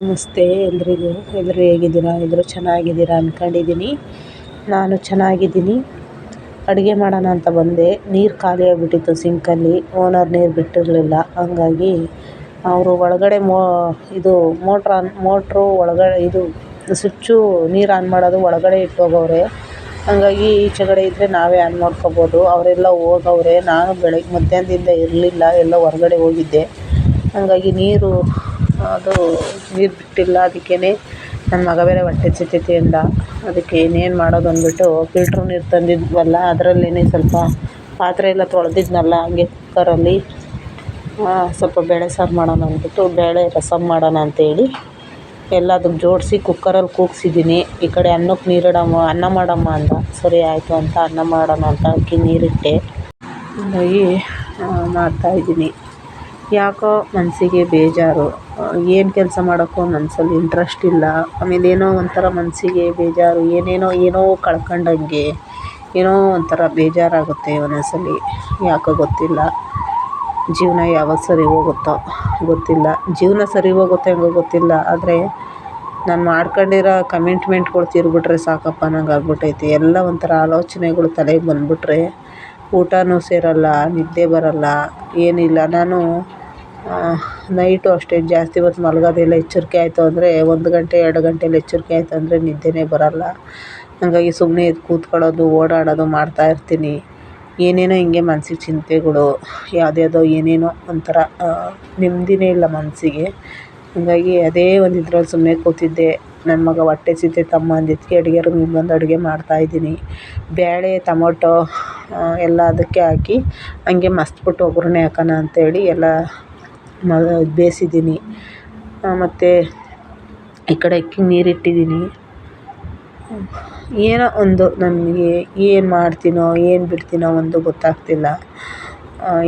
ನಮಸ್ತೆ ಎಲ್ರಿಗೂ. ಎಲ್ಲರೂ ಹೇಗಿದ್ದೀರಾ? ಎಲ್ಲರೂ ಚೆನ್ನಾಗಿದ್ದೀರಾ ಅಂದ್ಕೊಂಡಿದ್ದೀನಿ. ನಾನು ಚೆನ್ನಾಗಿದ್ದೀನಿ. ಅಡುಗೆ ಮಾಡೋಣ ಅಂತ ಬಂದೆ. ನೀರು ಖಾಲಿ ಆಗಿಬಿಟ್ಟಿತ್ತು ಸಿಂಕಲ್ಲಿ. ಓನರ್ ನೀರು ಬಿಟ್ಟಿರಲಿಲ್ಲ. ಹಂಗಾಗಿ ಅವರು ಒಳಗಡೆ ಮೋಟ್ರು ಒಳಗಡೆ ಸ್ವಿಚ್ಚು ನೀರು ಆನ್ ಮಾಡೋದು ಒಳಗಡೆ ಇಟ್ಟೋಗವ್ರೆ. ಹಂಗಾಗಿ ಈಚೆಗಡೆ ಇದ್ದರೆ ನಾವೇ ಆನ್ ಮಾಡ್ಕೊಬೋದು. ಅವರೆಲ್ಲ ಹೋಗವ್ರೆ. ನಾನು ಬೆಳಗ್ಗೆ ಮಧ್ಯಾಹ್ನದಿಂದ ಇರಲಿಲ್ಲ, ಎಲ್ಲ ಹೊರಗಡೆ ಹೋಗಿದ್ದೆ. ಹಂಗಾಗಿ ನೀರು ಬಿಟ್ಟಿಲ್ಲ. ಅದಕ್ಕೇ ನನ್ನ ಮಗ ಬೇರೆ ಹೊಟ್ಟೆ ಹಸಿತೈತೆ ಅಂದ. ಅದಕ್ಕೆ ಇನ್ನೇನು ಮಾಡೋದು ಅಂದ್ಬಿಟ್ಟು ಫಿಲ್ಟ್ರ್ ನೀರು ತಂದಿದ್ವಲ್ಲ, ಅದರಲ್ಲೇ ಸ್ವಲ್ಪ ಪಾತ್ರೆ ಎಲ್ಲ ತೊಳೆದಿದ್ನಲ್ಲ, ಹಂಗೆ ಕುಕ್ಕರಲ್ಲಿ ಸ್ವಲ್ಪ ಬೇಳೆ ಸಾರು ಮಾಡೋಣ ಅಂದ್ಬಿಟ್ಟು ಬೇಳೆ ರಸಮ್ ಮಾಡೋಣ ಅಂತೇಳಿ ಎಲ್ಲದಕ್ಕೆ ಜೋಡಿಸಿ ಕುಕ್ಕರಲ್ಲಿ ಕೂಗಿಸಿದ್ದೀನಿ. ಈ ಕಡೆ ಅನ್ನಕ್ಕೆ ಅನ್ನ ಮಾಡಮ್ಮ ಅಂದ. ಸರಿ ಆಯಿತು ಅಂತ ಅನ್ನ ಮಾಡೋಣ ಅಂತ ಅಕ್ಕಿ ನೀರಿಟ್ಟೆ. ಹಂಗಾಗಿ ಮಾಡ್ತಾಯಿದ್ದೀನಿ. ಯಾಕೋ ಮನಸ್ಸಿಗೆ ಬೇಜಾರು. ಏನು ಕೆಲಸ ಮಾಡೋಕ್ಕೂ ಮನಸ್ಸಲ್ಲಿ ಇಂಟ್ರೆಸ್ಟ್ ಇಲ್ಲ. ಆಮೇಲೆ ಏನೋ ಒಂಥರ ಮನಸ್ಸಿಗೆ ಬೇಜಾರು, ಏನೋ ಕಳ್ಕೊಂಡಂಗೆ, ಏನೋ ಒಂಥರ ಬೇಜಾರಾಗುತ್ತೆ ಮನಸ್ಸಲ್ಲಿ. ಯಾಕೋ ಗೊತ್ತಿಲ್ಲ. ಜೀವನ ಯಾವಾಗ ಸರಿ ಹೋಗುತ್ತೋ ಗೊತ್ತಿಲ್ಲ. ಜೀವನ ಸರಿ ಹೋಗುತ್ತೋ ಹೆಂಗೋ ಗೊತ್ತಿಲ್ಲ. ಆದರೆ ನಾನು ಮಾಡ್ಕೊಂಡಿರೋ ಕಮಿಟ್ಮೆಂಟ್ಗಳು ತೀರ್ಬಿಟ್ರೆ ಸಾಕಪ್ಪ ನಂಗೆ ಆಗ್ಬಿಟ್ಟೈತೆ. ಎಲ್ಲ ಒಂಥರ ಆಲೋಚನೆಗಳು ತಲೆಗೆ ಬಂದುಬಿಟ್ರೆ ಊಟನೂ ಸೇರಲ್ಲ, ನಿದ್ದೆ ಬರಲ್ಲ, ಏನಿಲ್ಲ. ನಾನು ನೈಟು ಅಷ್ಟೇ ಜಾಸ್ತಿ ಹೊತ್ತು ಮಲಗೋದಿಲ್ಲ. ಎಚ್ಚರಿಕೆ ಆಯಿತು ಅಂದರೆ 1 ಗಂಟೆ 2 ಗಂಟೆಲಿ ಎಚ್ಚರಿಕೆ ಆಯಿತು ಅಂದರೆ ನಿದ್ದೆನೇ ಬರಲ್ಲ. ಹಾಗಾಗಿ ಸುಮ್ಮನೆ ಎದ್ದು ಕೂತ್ಕೊಳ್ಳೋದು, ಓಡಾಡೋದು ಮಾಡ್ತಾಯಿರ್ತೀನಿ. ಏನೇನೋ ಹಿಂಗೆ ಮನಸ್ಸಿಗೆ ಚಿಂತೆಗಳು, ಯಾವುದ್ಯಾವುದೋ ಏನೇನೋ ಒಂಥರ ನೆಮ್ಮದಿನೇ ಇಲ್ಲ ಮನಸ್ಸಿಗೆ. ಹಾಗಾಗಿ ಅದೇ ಒಂದು ಇದ್ರಲ್ಲಿ ಸುಮ್ಮನೆ ಕೂತಿದ್ದೆ. ನನ್ನ ಮಗ ಹೊಟ್ಟೆ ಹಸಿತೈತಮ್ಮ ಅಂದಿದ್ದಕ್ಕೆ ಅಡುಗೆ ರೂಮಿಗೆ ಬಂದು ಅಡುಗೆ ಮಾಡ್ತಾಯಿದ್ದೀನಿ. ಬೇಳೆ ಟೊಮೊಟೊ ಎಲ್ಲ ಅದಕ್ಕೆ ಹಾಕಿ ಹಂಗೆ ಮಸ್ತ್ಬಿಟ್ಟು ಒಗ್ಗರಣೆ ಹಾಕೋಣ ಅಂತೇಳಿ ಎಲ್ಲ ಬೇಯಿಸಿದ್ದೀನಿ. ಮತ್ತು ಈ ಕಡೆ ಅಕ್ಕಿಗೆ ನೀರಿಟ್ಟಿದ್ದೀನಿ. ಏನೋ ಒಂದು ನನಗೆ ಏನು ಮಾಡ್ತೀನೋ ಏನು ಬಿಡ್ತೀನೋ ಒಂದು ಗೊತ್ತಾಗ್ತಿಲ್ಲ.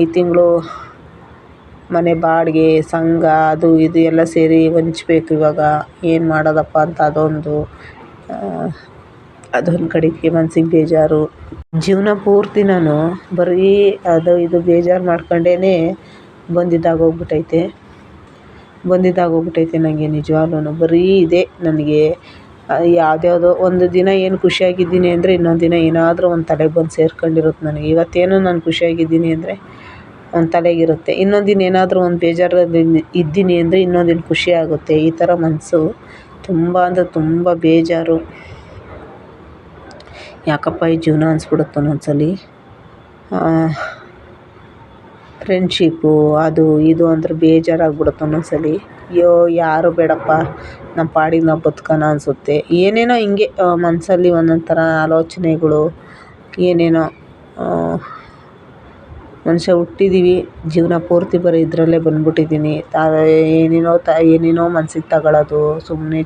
ಈ ತಿಂಗಳು ಮನೆ ಬಾಡಿಗೆ, ಸಂಘ, ಅದು ಇದು ಎಲ್ಲ ಸೇರಿ ಹಂಚ್ಬೇಕು. ಇವಾಗ ಏನು ಮಾಡೋದಪ್ಪ ಅಂತ ಅದೊಂದು ಕಡೆಗೆ ಮನಸ್ಸಿಗೆ ಬೇಜಾರು. ಜೀವನ ಪೂರ್ತಿ ನಾನು ಬರೀ ಅದು ಇದು ಬೇಜಾರು ಮಾಡ್ಕೊಂಡೇ ಬಂದಿದ್ದಾಗೋಗ್ಬಿಟ್ಟೈತೆ ನನಗೆ. ನಿಜವಾಗ್ಲೂ ಬರೀ ಇದೆ ನನಗೆ. ಯಾವುದ್ಯಾವುದೋ ಒಂದು ದಿನ ಏನು ಖುಷಿಯಾಗಿದ್ದೀನಿ ಅಂದರೆ ಇನ್ನೊಂದು ದಿನ ಏನಾದರೂ ಒಂದು ತಲೆಗೆ ಬಂದು ಸೇರ್ಕೊಂಡಿರುತ್ತೆ ನನಗೆ. ಇವತ್ತೇನೋ ನಾನು ಖುಷಿಯಾಗಿದ್ದೀನಿ ಅಂದರೆ ಒಂದು ತಲೆಗಿರುತ್ತೆ. ಇನ್ನೊಂದು ದಿನ ಏನಾದರೂ ಒಂದು ಬೇಜಾರಲ್ಲಿ ಇದ್ದೀನಿ ಅಂದರೆ ಇನ್ನೊಂದು ದಿನ ಖುಷಿ ಆಗುತ್ತೆ. ಈ ಥರ ಮನಸ್ಸು ತುಂಬ ಅಂದರೆ ತುಂಬ ಬೇಜಾರು. ಯಾಕಪ್ಪ ಈ ಜೀವನ ಅನಿಸ್ಬಿಡುತ್ತೆ ಒಂದೊಂದ್ಸಲಿ. ಫ್ರೆಂಡ್ಶಿಪ್ಪು ಅದು ಇದು ಅಂದ್ರೆ ಬೇಜಾರಾಗ್ಬಿಡುತ್ತೆ ಒಂದೊಂದ್ಸಲಿ. ಅಯ್ಯೋ ಯಾರು ಬೇಡಪ್ಪ, ನಮ್ಮ ಪಾಡಿಗೆ ನಾವು ಬದುಕೋಣ ಅನಿಸುತ್ತೆ. ಏನೇನೋ ಹಿಂಗೆ ಮನಸ್ಸಲ್ಲಿ ಒಂದೊಂದು ಥರ ಆಲೋಚನೆಗಳು, ಏನೇನೋ. ಮನುಷ್ಯ ಹುಟ್ಟಿದ್ದೀವಿ, ಜೀವನ ಪೂರ್ತಿ ಬರೀ ಇದರಲ್ಲೇ ಬಂದ್ಬಿಟ್ಟಿದ್ದೀನಿ. ಏನೇನೋ ಮನಸ್ಸಿಗೆ ತಗೊಳ್ಳೋದು, ಸುಮ್ಮನೆ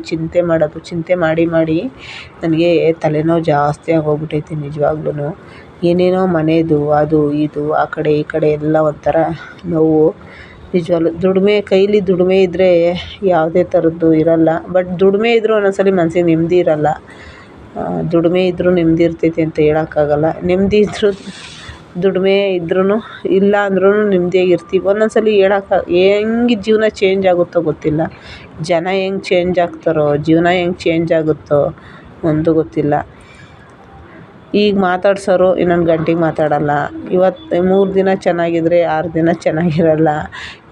ಚಿಂತೆ ಮಾಡೋದು. ಚಿಂತೆ ಮಾಡಿ ನನಗೆ ತಲೆನೋವು ಜಾಸ್ತಿ ಆಗೋಗ್ಬಿಟ್ಟೈತೆ ನಿಜವಾಗ್ಲೂ. ಏನೇನೋ ಮನೆಯದು ಅದು ಇದು ಆ ಕಡೆ ಈ ಕಡೆ ಎಲ್ಲ ಒಂಥರ ನೋವು ನಿಜವಾಗ್ಲೂ. ಕೈಲಿ ದುಡಿಮೆ ಇದ್ದರೆ ಯಾವುದೇ ಥರದ್ದು ಇರಲ್ಲ. ಬಟ್ ದುಡಿಮೆ ಇದ್ದರೂ ಒಂದೊಂದ್ಸಲಿ ಮನಸ್ಸಿಗೆ ನೆಮ್ಮದಿ ಇರಲ್ಲ. ದುಡಿಮೆ ಇದ್ದರೂ ನೆಮ್ಮದಿ ಇರ್ತೈತೆ ಅಂತ ಹೇಳೋಕ್ಕಾಗಲ್ಲ. ನೆಮ್ಮದಿ ಇದ್ದರೂ ದುಡಿಮೆ ಇದ್ರೂ ಇಲ್ಲ ಅಂದ್ರೂ ನೆಮ್ಮದಿಯಾಗಿರ್ತೀವಿ. ಒಂದೊಂದ್ಸಲಿ ಹೆಂಗೆ ಜೀವನ ಚೇಂಜ್ ಆಗುತ್ತೋ ಗೊತ್ತಿಲ್ಲ. ಜನ ಹೆಂಗೆ ಚೇಂಜ್ ಆಗ್ತಾರೋ, ಜೀವನ ಹೆಂಗೆ ಚೇಂಜ್ ಆಗುತ್ತೋ ಒಂದು ಗೊತ್ತಿಲ್ಲ. ಈಗ ಮಾತಾಡ್ಸೋರು ಇನ್ನೊಂದು ಗಂಟೆಗೆ ಮಾತಾಡಲ್ಲ. ಇವತ್ತು 3 ದಿನ ಚೆನ್ನಾಗಿದ್ರೆ 6 ದಿನ ಚೆನ್ನಾಗಿರಲ್ಲ.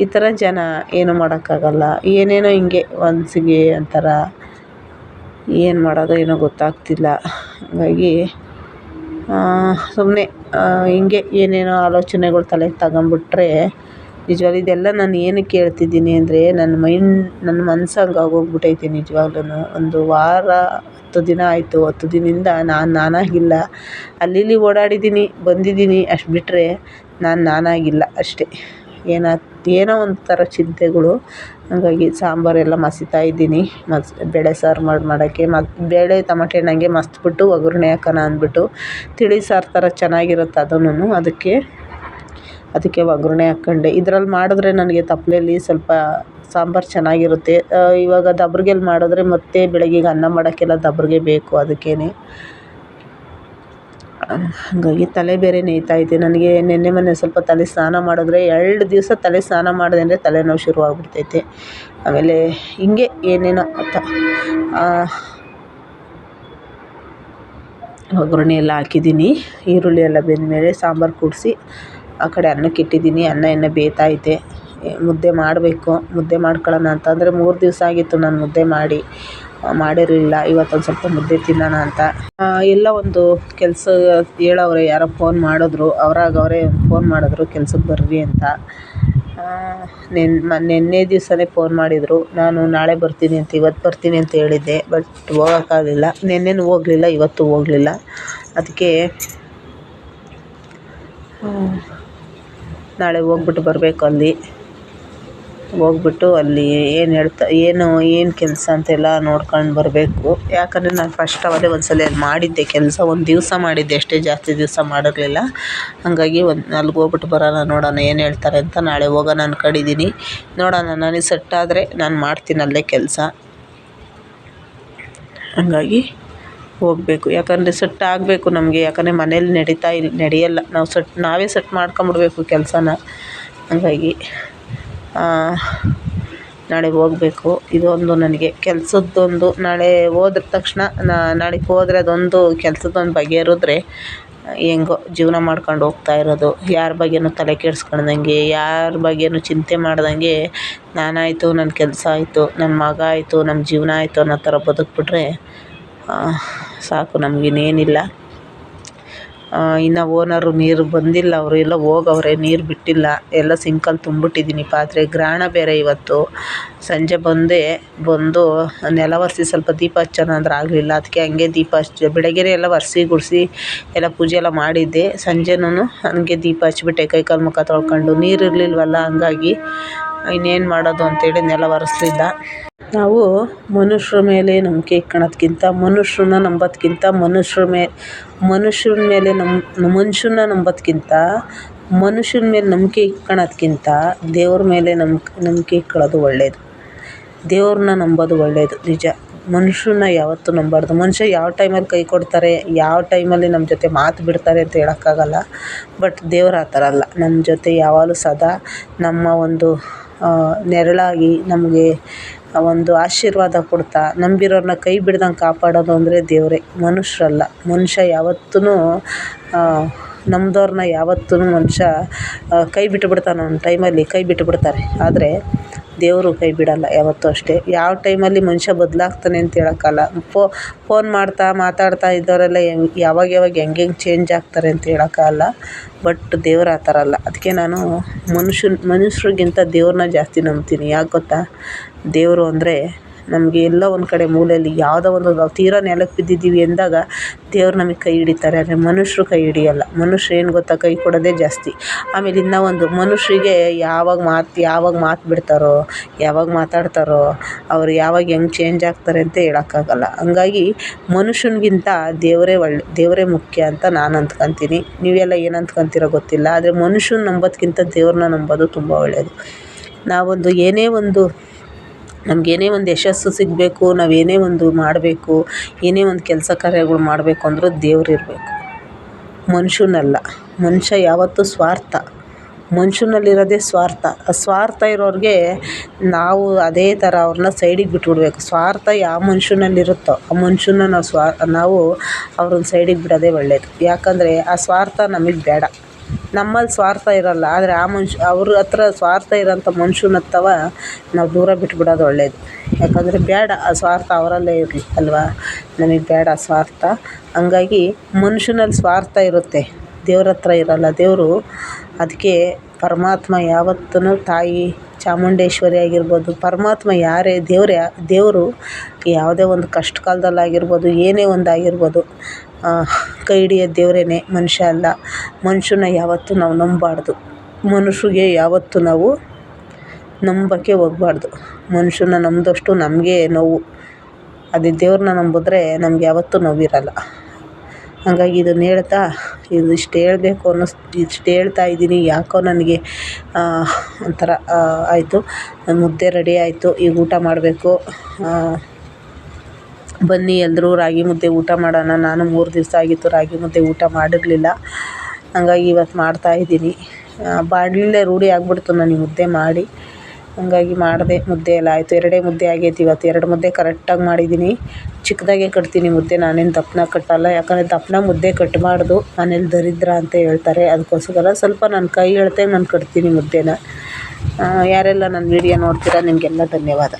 ಈ ಥರ ಜನ ಏನು ಮಾಡೋಕ್ಕಾಗಲ್ಲ. ಏನೇನೋ ಹಿಂಗೆ ಮನಸ್ಸಿಗೆ ಒಂಥರ ಏನು ಮಾಡೋದೋ ಏನೋ ಗೊತ್ತಾಗ್ತಿಲ್ಲ. ಹಾಗಾಗಿ ಸುಮ್ಮನೆ ಹಿಂಗೆ ಏನೇನೋ ಆಲೋಚನೆಗಳು ತಲೆಗೆ ತಗೊಂಬಿಟ್ರೆ ನಿಜವಾಗ್ಲೂ ಇದೆಲ್ಲ ನಾನು ಏನಕ್ಕೆ ಹೇಳ್ತಿದ್ದೀನಿ ಅಂದರೆ ನನ್ನ ಮನಸ್ಸು ಹಂಗಾಗೋಗ್ಬಿಟ್ಟೈತೆ ನಿಜವಾಗ್ಲೂ. ಒಂದು ವಾರ 10 ದಿನ ಆಯಿತು. 10 ದಿನದಿಂದ ನಾನಾಗಿಲ್ಲ. ಅಲ್ಲಿ ಓಡಾಡಿದ್ದೀನಿ, ಬಂದಿದ್ದೀನಿ. ಅಷ್ಟು ಬಿಟ್ಟರೆ ನಾನಾಗಿಲ್ಲ ಅಷ್ಟೇ. ಏನೋ ಒಂಥರ ಚಿಂತೆಗಳು. ಹಾಗಾಗಿ ಸಾಂಬಾರೆಲ್ಲ ಮಸಿತಾ ಇದ್ದೀನಿ. ಬೇಳೆ ಸಾರು ಮಾಡೋಕ್ಕೆ ಬೇಳೆ ಟೊಮಟೆ ಹಣ್ಣು ಹಂಗೆ ಮಸ್ತ್ಬಿಟ್ಟು ಒಗ್ಗರಣೆ ಹಾಕೋಣ ಅಂದ್ಬಿಟ್ಟು ತಿಳಿ ಸಾರು ಥರ ಚೆನ್ನಾಗಿರುತ್ತೆ ಅದೂ. ಅದಕ್ಕೆ ಒಗ್ಗರಣೆ ಹಾಕ್ಕೊಂಡೆ. ಇದ್ರಲ್ಲಿ ಮಾಡಿದ್ರೆ ನನಗೆ ತಪ್ಪಲೆಯಲ್ಲಿ ಸ್ವಲ್ಪ ಸಾಂಬಾರು ಚೆನ್ನಾಗಿರುತ್ತೆ. ಇವಾಗ ದಬ್ರಿಗೆಲ್ಲಿ ಮಾಡಿದ್ರೆ ಮತ್ತೆ ಬೆಳಗ್ಗೆಗೆ ಅನ್ನ ಮಾಡೋಕ್ಕೆಲ್ಲ ದಬ್ರಿಗೆ ಬೇಕು. ಅದಕ್ಕೇ ಹಾಗಾಗಿ ತಲೆ ಬೇರೆ ನೋಯ್ತಾಯಿದೆ ನನಗೆ. ನಿನ್ನೆ ಮೊನ್ನೆ ಸ್ವಲ್ಪ ತಲೆ ಸ್ನಾನ ಮಾಡಿದ್ರೆ 2 ದಿವಸ ತಲೆ ಸ್ನಾನ ಮಾಡಿದೆ ಅಂದರೆ ತಲೆನೋವು ಶುರುವಾಗ್ಬಿಡ್ತೈತೆ. ಆಮೇಲೆ ಹಿಂಗೆ ಏನೇನೋ ಅಂತ ಒಗ್ಗರಣೆ ಎಲ್ಲ ಹಾಕಿದ್ದೀನಿ. ಈರುಳ್ಳಿ ಎಲ್ಲ ಬೆಂದಮೇಲೆ ಸಾಂಬಾರು ಕೂಡಿಸಿ ಆ ಕಡೆ ಅನ್ನಕ್ಕೆ ಇಟ್ಟಿದ್ದೀನಿ. ಅನ್ನ ಬೇಯ್ತೈತೆ. ಮುದ್ದೆ ಮಾಡಬೇಕು. ಮುದ್ದೆ ಮಾಡ್ಕೊಳ್ಳೋಣ ಅಂತಂದರೆ 3 ದಿವಸ ಆಗಿತ್ತು ನಾನು ಮುದ್ದೆ ಮಾಡಿರಲಿಲ್ಲ. ಇವತ್ತೊಂದು ಸ್ವಲ್ಪ ಮುದ್ದೆ ತಿನ್ನೋಣ ಅಂತ ಎಲ್ಲ ಒಂದು ಕೆಲಸ ಹೇಳವ್ರೆ. ಯಾರೋ ಫೋನ್ ಮಾಡಿದ್ರು, ಅವರೇ ಫೋನ್ ಮಾಡಿದ್ರು ಕೆಲ್ಸಕ್ಕೆ ಬರ್ರಿ ಅಂತ. ನಿನ್ನೆ ದಿವಸನೇ ಫೋನ್ ಮಾಡಿದರು. ನಾನು ನಾಳೆ ಬರ್ತೀನಿ ಅಂತ, ಇವತ್ತು ಬರ್ತೀನಿ ಅಂತ ಹೇಳಿದ್ದೆ. ಬಟ್ ಹೋಗೋಕ್ಕಾಗಲಿಲ್ಲ. ನಿನ್ನೆನೂ ಹೋಗಲಿಲ್ಲ, ಇವತ್ತು ಹೋಗಲಿಲ್ಲ. ಅದಕ್ಕೆ ನಾಳೆ ಹೋಗ್ಬಿಟ್ಟು ಬರಬೇಕು. ಹೋಗ್ಬಿಟ್ಟು ಅಲ್ಲಿ ಏನು ಕೆಲಸ ಅಂತೆಲ್ಲ ನೋಡ್ಕೊಂಡು ಬರಬೇಕು. ಯಾಕಂದರೆ ನಾನು ಫಸ್ಟ್ ಅವತ್ತೇ ಒಂದ್ಸಲ ಅಲ್ಲಿ ಮಾಡಿದ್ದೆ ಕೆಲಸ. ಒಂದು ದಿವಸ ಮಾಡಿದ್ದೆ ಅಷ್ಟೇ, ಜಾಸ್ತಿ ದಿವಸ ಮಾಡಿರಲಿಲ್ಲ. ಹಾಗಾಗಿ ಅಲ್ಲಿಗೆ ಹೋಗ್ಬಿಟ್ಟು ಬರೋಣ, ನೋಡೋಣ ಏನು ಹೇಳ್ತಾರೆ ಅಂತ. ನಾಳೆ ಹೋಗೋಣ ಅಂದ್ಕೊಂಡಿದ್ದೀನಿ. ನೋಡೋಣ, ನನಗೆ ಸೆಟ್ ಆದರೆ ನಾನು ಮಾಡ್ತೀನಿ ಅಲ್ಲೇ ಕೆಲಸ. ಹಾಗಾಗಿ ಹೋಗಬೇಕು. ಯಾಕಂದರೆ ಸೆಟ್ ಆಗಬೇಕು ನಮಗೆ. ಯಾಕಂದರೆ ಮನೇಲಿ ನಡೆಯಲ್ಲ. ನಾವೇ ಸೆಟ್ ಮಾಡ್ಕೊಂಬಿಡ್ಬೇಕು ಕೆಲಸನ. ಹಾಗಾಗಿ ನಾಳೆ ಹೋಗಬೇಕು. ಇದೊಂದು ನನಗೆ ಕೆಲಸದ್ದೊಂದು. ನಾಳೆ ಹೋದ ತಕ್ಷಣ ನಾಳೆಗೆ ಹೋದರೆ ಅದೊಂದು ಕೆಲಸದೊಂದು ಬಗೆಹರಿದ್ರೆ ಹೆಂಗೋ ಜೀವನ ಮಾಡ್ಕೊಂಡು ಹೋಗ್ತಾ ಇರೋದು. ಯಾರ ಬಗ್ಗೆನೂ ತಲೆ ಕೆಡಿಸ್ಕೊಳ್ದಂಗೆ, ಯಾರ ಬಗ್ಗೆನೂ ಚಿಂತೆ ಮಾಡ್ದಂಗೆ ನಾನಾಯಿತು, ನನ್ನ ಕೆಲಸ ಆಯಿತು, ನನ್ನ ಮಗ ಆಯಿತು, ನಮ್ಮ ಜೀವನ ಆಯಿತು ಅನ್ನೋ ಥರ ಬದುಕ್ಬಿಟ್ರೆ ಸಾಕು. ನಮಗಿನ್ನೇನಿಲ್ಲ. ಇನ್ನು ಓನರು ನೀರು ಬಂದಿಲ್ಲ. ಅವರು ಎಲ್ಲ ಹೋಗವ್ರೆ, ನೀರು ಬಿಟ್ಟಿಲ್ಲ. ಎಲ್ಲ ಸಿಂಕಲ್ಲಿ ತುಂಬಿಟ್ಟಿದ್ದೀನಿ ಪಾತ್ರೆ. ಗ್ರಹಣ ಬೇರೆ ಇವತ್ತು. ಸಂಜೆ ಬಂದು ನೆಲ ಒರೆಸಿ ಸ್ವಲ್ಪ ದೀಪ ಹಚ್ಚೋಣ ಅಂದ್ರೆ ಆಗಲಿಲ್ಲ. ಅದಕ್ಕೆ ಹಂಗೆ ದೀಪ ಬೆಳಗ್ಗೆನೇ ಎಲ್ಲ ಒರೆಸಿ ಗುಡಿಸಿ ಎಲ್ಲ ಪೂಜೆ ಎಲ್ಲ ಮಾಡಿದ್ದೆ. ಸಂಜೆನೂ ಹಂಗೆ ದೀಪ ಹಚ್ಬಿಟ್ಟೆ, ಕೈಕಾಲು ಮುಖ ತೊಳ್ಕೊಂಡು. ನೀರು ಇರಲಿಲ್ವಲ್ಲ, ಹಂಗಾಗಿ ಇನ್ನೇನು ಮಾಡೋದು ಅಂತೇಳಿ ನೆಲ ಒರೆಸ್ಲಿಲ್ಲ. ನಾವು ಮನುಷ್ಯರ ಮೇಲೆ ನಂಬಿಕೆ ಇಟ್ಕೊಳ್ಳೋದ್ಕಿಂತ, ಮನುಷ್ಯರನ್ನ ನಂಬೋದ್ಕಿಂತ, ಮನುಷ್ಯನ ಮೇಲೆ ಮನುಷ್ಯನ ನಂಬೋದ್ಕಿಂತ, ಮನುಷ್ಯನ ಮೇಲೆ ನಂಬಿಕೆ ಇಟ್ಕೊಳ್ಳೋದ್ಕಿಂತ ದೇವ್ರ ಮೇಲೆ ನಂಬಿಕೆ ಇಟ್ಕೊಳ್ಳೋದು ಒಳ್ಳೆಯದು. ದೇವ್ರನ್ನ ನಂಬೋದು ಒಳ್ಳೆಯದು, ನಿಜ. ಮನುಷ್ಯರನ್ನ ಯಾವತ್ತೂ ನಂಬಾರ್ದು. ಮನುಷ್ಯ ಯಾವ ಟೈಮಲ್ಲಿ ಕೈ ಕೊಡ್ತಾರೆ, ಯಾವ ಟೈಮಲ್ಲಿ ನಮ್ಮ ಜೊತೆ ಮಾತು ಬಿಡ್ತಾರೆ ಅಂತ ಹೇಳೋಕ್ಕಾಗಲ್ಲ. ಬಟ್ ದೇವ್ರು ಆ ಥರ ಅಲ್ಲ. ನಮ್ಮ ಜೊತೆ ಯಾವಾಗಲೂ ಸದಾ ನಮ್ಮ ಒಂದು ನೆರಳಾಗಿ ನಮಗೆ ಒಂದು ಆಶೀರ್ವಾದ ಕೊಡ್ತಾ, ನಂಬಿರೋರನ್ನ ಕೈ ಬಿಡ್ದಂಗೆ ಕಾಪಾಡೋದು ಅಂದರೆ ದೇವರೇ, ಮನುಷ್ಯರಲ್ಲ. ಮನುಷ್ಯ ಯಾವತ್ತೂ ನಮ್ಮದವ್ರನ್ನ ಯಾವತ್ತೂ ಮನುಷ್ಯ ಕೈ ಬಿಟ್ಟುಬಿಡ್ತಾನೆ. ಒಂದು ಟೈಮಲ್ಲಿ ಕೈ ಬಿಟ್ಟುಬಿಡ್ತಾರೆ. ಆದರೆ ದೇವರು ಕೈ ಬಿಡೋಲ್ಲ ಯಾವತ್ತೂ ಅಷ್ಟೇ. ಯಾವ ಟೈಮಲ್ಲಿ ಮನುಷ್ಯ ಬದಲಾಗ್ತಾನೆ ಅಂತ ಹೇಳೋಕ್ಕಲ್ಲ. ಫೋನ್ ಮಾತಾಡ್ತಾ ಇದ್ದವರೆಲ್ಲ ಯಾವಾಗ ಹೆಂಗೆ ಚೇಂಜ್ ಆಗ್ತಾರೆ ಅಂತ ಹೇಳೋಕ್ಕಾಗಲ್ಲ. ಬಟ್ ದೇವ್ರು ಆ ಥರ ಅಲ್ಲ. ಅದಕ್ಕೆ ನಾನು ಮನುಷ್ಯರಿಗಿಂತ ದೇವ್ರನ್ನ ಜಾಸ್ತಿ ನಂಬ್ತೀನಿ. ಯಾಕೆ ಗೊತ್ತಾ? ದೇವರು ಅಂದರೆ ನಮಗೆ ಎಲ್ಲ ಒಂದು ಕಡೆ ಮೂಲೆಯಲ್ಲಿ ಯಾವುದೋ ಒಂದು ನಾವು ತೀರಾ ನೆಲಕ್ಕೆ ಬಿದ್ದಿದ್ದೀವಿ ಅಂದಾಗ ದೇವ್ರು ನಮಗೆ ಕೈ ಹಿಡಿತಾರೆ. ಆದರೆ ಮನುಷ್ಯರು ಕೈ ಹಿಡಿಯಲ್ಲ. ಮನುಷ್ಯರು ಏನು ಗೊತ್ತಾ, ಕೈ ಕೊಡೋದೇ ಜಾಸ್ತಿ. ಆಮೇಲೆ ಇನ್ನೂ ಒಂದು, ಮನುಷ್ಯರಿಗೆ ಯಾವಾಗ ಮಾತು ಬಿಡ್ತಾರೋ, ಯಾವಾಗ ಮಾತಾಡ್ತಾರೋ, ಅವರು ಯಾವಾಗ ಹೆಂಗೆ ಚೇಂಜ್ ಆಗ್ತಾರೆ ಅಂತ ಹೇಳೋಕ್ಕಾಗಲ್ಲ. ಹಂಗಾಗಿ ಮನುಷ್ಯನಿಗಿಂತ ದೇವರೇ ಮುಖ್ಯ ಅಂತ ನಾನು ಅಂದ್ಕೊತೀನಿ. ನೀವೆಲ್ಲ ಏನು ಅಂದ್ಕೊತೀರೋ ಗೊತ್ತಿಲ್ಲ. ಆದರೆ ಮನುಷ್ಯನ ನಂಬೋದ್ಕಿಂತ ದೇವ್ರನ್ನ ನಂಬೋದು ತುಂಬ ಒಳ್ಳೆಯದು. ನಮಗೇನೇ ಒಂದು ಯಶಸ್ಸು ಸಿಗಬೇಕು, ನಾವೇನೇ ಒಂದು ಮಾಡಬೇಕು, ಏನೇ ಒಂದು ಕೆಲಸ ಕಾರ್ಯಗಳು ಮಾಡಬೇಕು ಅಂದರೂ ದೇವರಿರಬೇಕು, ಮನುಷ್ಯನಲ್ಲ. ಮನುಷ್ಯ ಯಾವತ್ತೂ ಸ್ವಾರ್ಥ. ಮನುಷ್ಯನಲ್ಲಿರೋದೇ ಸ್ವಾರ್ಥ. ಆ ಸ್ವಾರ್ಥ ಇರೋರಿಗೆ ನಾವು ಅದೇ ಥರ ಅವ್ರನ್ನ ಸೈಡಿಗೆ ಬಿಟ್ಬಿಡ್ಬೇಕು. ಸ್ವಾರ್ಥ ಯಾವ ಮನುಷ್ಯನಲ್ಲಿರುತ್ತೋ ಆ ಮನುಷ್ಯನ ನಾವು ಅವ್ರನ್ನ ಸೈಡಿಗೆ ಬಿಡೋದೇ ಒಳ್ಳೆಯದು. ಯಾಕಂದರೆ ಆ ಸ್ವಾರ್ಥ ನಮಗೆ ಬೇಡ. ನಮ್ಮಲ್ಲಿ ಸ್ವಾರ್ಥ ಇರೋಲ್ಲ, ಆದರೆ ಅವ್ರ ಹತ್ರ ಸ್ವಾರ್ಥ ಇರೋಂಥ ಮನುಷ್ಯನತ್ತವ ನಾವು ದೂರ ಬಿಟ್ಬಿಡೋದು ಒಳ್ಳೆಯದು. ಯಾಕಂದರೆ ಬೇಡ ಆ ಸ್ವಾರ್ಥ, ಅವರಲ್ಲೇ ಇರಲಿ ಅಲ್ವಾ. ನಮಗೆ ಬೇಡ ಸ್ವಾರ್ಥ. ಹಂಗಾಗಿ ಮನುಷ್ಯನಲ್ಲಿ ಸ್ವಾರ್ಥ ಇರುತ್ತೆ, ದೇವ್ರ ಹತ್ರ ಇರೋಲ್ಲ. ಅದಕ್ಕೆ ಪರಮಾತ್ಮ ಯಾವತ್ತೂ ತಾಯಿ ಚಾಮುಂಡೇಶ್ವರಿ ಆಗಿರ್ಬೋದು, ಪರಮಾತ್ಮ ಯಾರೇ ದೇವರು ಯಾವುದೇ ಒಂದು ಕಷ್ಟ ಕಾಲದಲ್ಲಾಗಿರ್ಬೋದು, ಏನೇ ಒಂದು ಆಗಿರ್ಬೋದು, ಕೈ ಹಿಡಿಯೋದು ದೇವರೇನೆ, ಮನುಷ್ಯ ಅಲ್ಲ. ಮನುಷ್ಯನ ಯಾವತ್ತೂ ನಾವು ನಂಬಬಾರ್ದು. ಮನುಷ್ಯರಿಗೆ ಯಾವತ್ತೂ ನಾವು ನಂಬೋಕ್ಕೆ ಹೋಗಬಾರ್ದು. ಮನುಷ್ಯನ ನಂಬಿದಷ್ಟು ನಮಗೆ ನೋವು. ಅದೇ ದೇವ್ರನ್ನ ನಂಬಿದ್ರೆ ನಮ್ಗೆ ಯಾವತ್ತೂ ನೋವಿರಲ್ಲ. ಹಾಗಾಗಿ ಇದನ್ನು ಇಷ್ಟು ಹೇಳಬೇಕು ಇಷ್ಟು ಹೇಳ್ತಾ ಇದ್ದೀನಿ. ಯಾಕೋ ನನಗೆ ಒಂಥರ ಆಯಿತು. ಮುದ್ದೆ ರೆಡಿ ಆಯಿತು. ಈಗ ಊಟ ಮಾಡಬೇಕು. ಬನ್ನಿ ಎಲ್ಲರೂ ರಾಗಿ ಮುದ್ದೆ ಊಟ ಮಾಡೋಣ. ನಾನು 3 ದಿವಸ ಆಗಿತ್ತು ರಾಗಿ ಮುದ್ದೆ ಊಟ ಮಾಡಿರಲಿಲ್ಲ, ಹಂಗಾಗಿ ಇವತ್ತು ಮಾಡ್ತಾಯಿದ್ದೀನಿ. ಬಾಣಲೆಯಲ್ಲೇ ರೂಢಿ ಆಗಿಬಿಡ್ತು ನನಗೆ ಮುದ್ದೆ ಮಾಡಿ, ಹಂಗಾಗಿ ಮಾಡಿದೆ. ಮುದ್ದೆ ಎಲ್ಲ ಆಯಿತು. 2 ಮುದ್ದೆ ಆಗೈತೆ ಇವತ್ತು. 2 ಮುದ್ದೆ ಕರೆಕ್ಟಾಗಿ ಮಾಡಿದ್ದೀನಿ. ಚಿಕ್ಕದಾಗೆ ಕಟ್ತೀನಿ ಮುದ್ದೆ, ನಾನೇನು ದಪ್ಪನಾಗಿ ಕಟ್ಟಲ್ಲ. ಯಾಕಂದರೆ ದಪ್ಪನಾಗಿ ಮುದ್ದೆ ಕಟ್ಟಬಾರ್ದು, ಮನೇಲಿ ದರಿದ್ರ ಅಂತ ಹೇಳ್ತಾರೆ. ಅದಕ್ಕೋಸ್ಕರ ಸ್ವಲ್ಪ ನನ್ನ ಕೈ ಅಳತೆಗೆ ನಾನು ಕಟ್ತೀನಿ ಮುದ್ದೆನ. ಯಾರೆಲ್ಲ ನನ್ನ ವೀಡಿಯೋ ನೋಡ್ತೀರಾ ನಿಮಗೆಲ್ಲ ಧನ್ಯವಾದ.